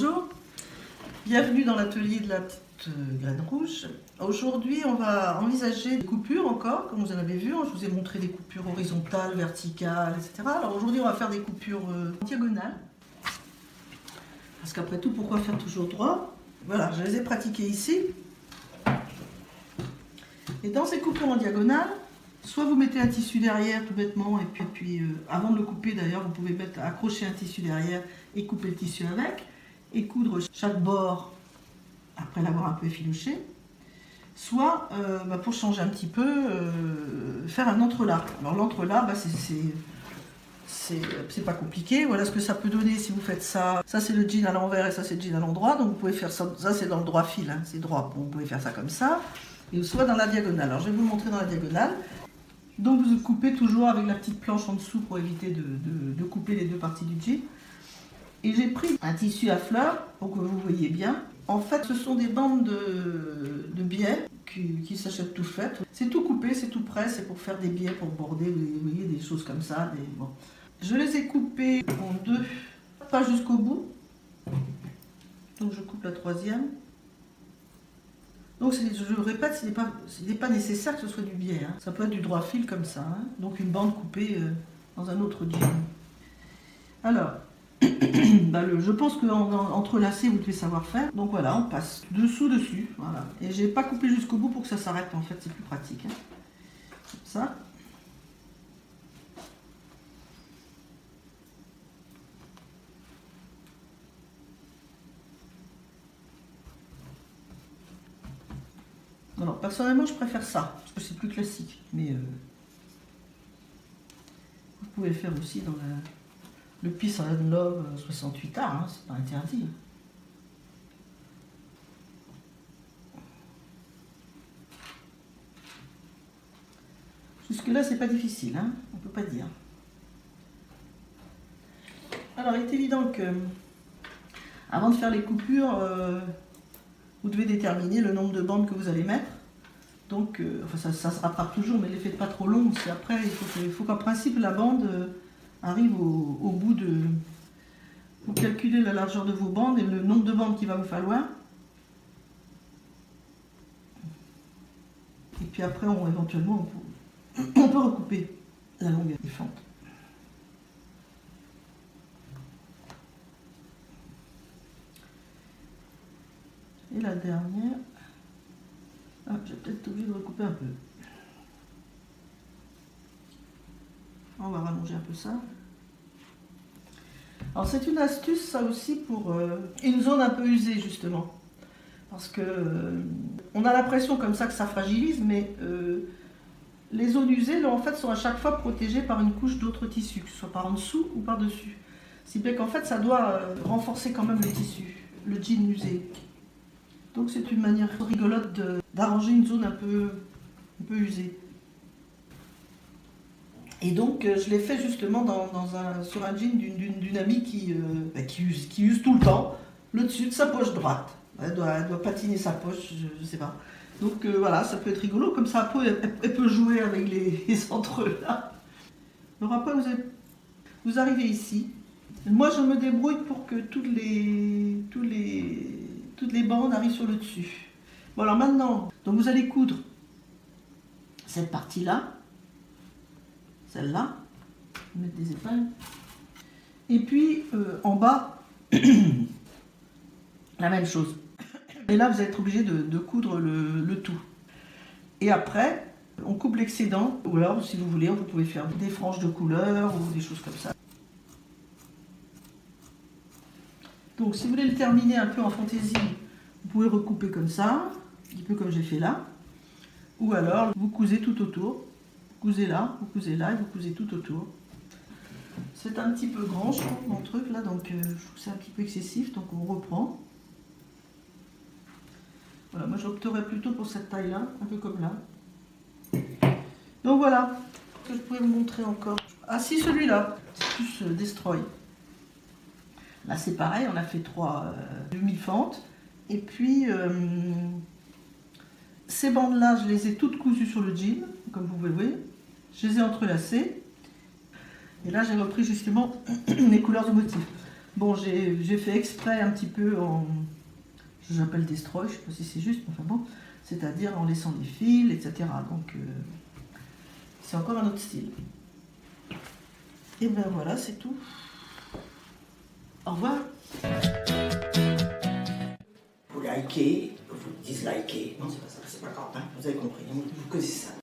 Bonjour, bienvenue dans l'atelier de la petite graine rouge. Aujourd'hui on va envisager des coupures encore, comme vous en avez vu, je vous ai montré des coupures horizontales, verticales, etc. Alors aujourd'hui on va faire des coupures diagonales. Parce qu'après tout, pourquoi faire toujours droit? Voilà, je les ai pratiquées ici. Et dans ces coupures en diagonale, soit vous mettez un tissu derrière tout bêtement, et puis avant de le couper d'ailleurs, vous pouvez accrocher un tissu derrière et couper le tissu avec, et coudre chaque bord après l'avoir un peu effiloché. Soit, pour changer un petit peu, faire un entrelacs. Alors l'entrelacs, c'est pas compliqué. Voilà ce que ça peut donner si vous faites ça. Ça c'est le jean à l'envers et ça c'est le jean à l'endroit. Donc vous pouvez faire ça, c'est dans le droit fil, hein, c'est droit. Bon, vous pouvez faire ça comme ça. Et soit dans la diagonale. Alors je vais vous montrer dans la diagonale. Donc vous coupez toujours avec la petite planche en dessous pour éviter de couper les deux parties du jean. Et j'ai pris un tissu à fleurs pour que vous voyez bien. En fait, ce sont des bandes de biais qui s'achètent tout faites. C'est tout coupé, c'est tout prêt, c'est pour faire des biais, pour border, vous voyez, des choses comme ça. Bon. Je les ai coupés en deux, pas jusqu'au bout. Donc je coupe la troisième. Donc je répète, ce n'est pas nécessaire que ce soit du biais. Hein. Ça peut être du droit fil comme ça. Hein. Donc une bande coupée dans un autre jean. Alors, je pense qu'entrelacer, vous devez savoir faire. Donc voilà, on passe dessus. Voilà. Et j'ai pas coupé jusqu'au bout pour que ça s'arrête. En fait, c'est plus pratique. Hein. Comme ça. Alors, personnellement, je préfère ça, parce que c'est plus classique. Mais vous pouvez le faire aussi dans le Peace and Love 68 art, hein, c'est pas interdit. Jusque-là, c'est pas difficile, hein, on peut pas dire. Alors, il est évident que, avant de faire les coupures, vous devez déterminer le nombre de bandes que vous allez mettre. Donc, ça se rattrape toujours, mais ne les faites pas trop longues. Après, il faut qu'en principe, la bande arrive au bout de... Vous calculez la largeur de vos bandes et le nombre de bandes qu'il va vous falloir. Et puis après, éventuellement, on peut recouper la longueur des fentes. Et la dernière... Ah, j'ai peut-être oublié de recouper un peu. On va rallonger un peu ça. Alors c'est une astuce, ça aussi, pour une zone un peu usée, justement. Parce que on a l'impression comme ça que ça fragilise, mais les zones usées, là, en fait, sont à chaque fois protégées par une couche d'autres tissus, que ce soit par en dessous ou par-dessus. Si bien qu'en fait, ça doit renforcer quand même le tissu, le jean usé. Donc c'est une manière rigolote d'arranger une zone un peu usée. Et donc je l'ai fait justement sur un jean d'une amie qui use tout le temps le dessus de sa poche droite. Elle doit patiner sa poche, je ne sais pas. Donc voilà, ça peut être rigolo, comme ça elle peut jouer avec les entrelacs. Alors après vous arrivez ici. Moi je me débrouille pour que toutes les bandes arrivent sur le dessus. Bon alors maintenant, donc vous allez coudre cette partie-là, celle-là, mettre des épingles, et puis en bas, la même chose. Et là vous allez être obligé de coudre le tout. Et après, on coupe l'excédent, ou alors si vous voulez, vous pouvez faire des franges de couleur ou des choses comme ça. Donc si vous voulez le terminer un peu en fantaisie, vous pouvez recouper comme ça, un petit peu comme j'ai fait là. Ou alors vous cousez tout autour. Vous cousez là et vous cousez tout autour. C'est un petit peu grand, je trouve, mon truc là, donc je trouve que c'est un petit peu excessif, donc on reprend. Voilà, moi j'opterais plutôt pour cette taille-là, un peu comme là. Donc voilà, ce que je pourrais vous montrer encore. Ah si, celui-là, c'est plus Destroy. Là c'est pareil, on a fait 3 demi-fentes. Et puis, ces bandes-là, je les ai toutes cousues sur le jean, comme vous pouvez voir. Je les ai entrelacées. Et là, j'ai repris justement les couleurs du motif. Bon, j'ai fait exprès un petit peu en... J'appelle destroy, je sais pas si c'est juste, mais enfin bon. C'est-à-dire en laissant des fils, etc. Donc, c'est encore un autre style. Et ben voilà, c'est tout. Au revoir. Vous likez, vous dislikez, non c'est pas ça, c'est pas grave, hein, vous avez compris, vous connaissez ça.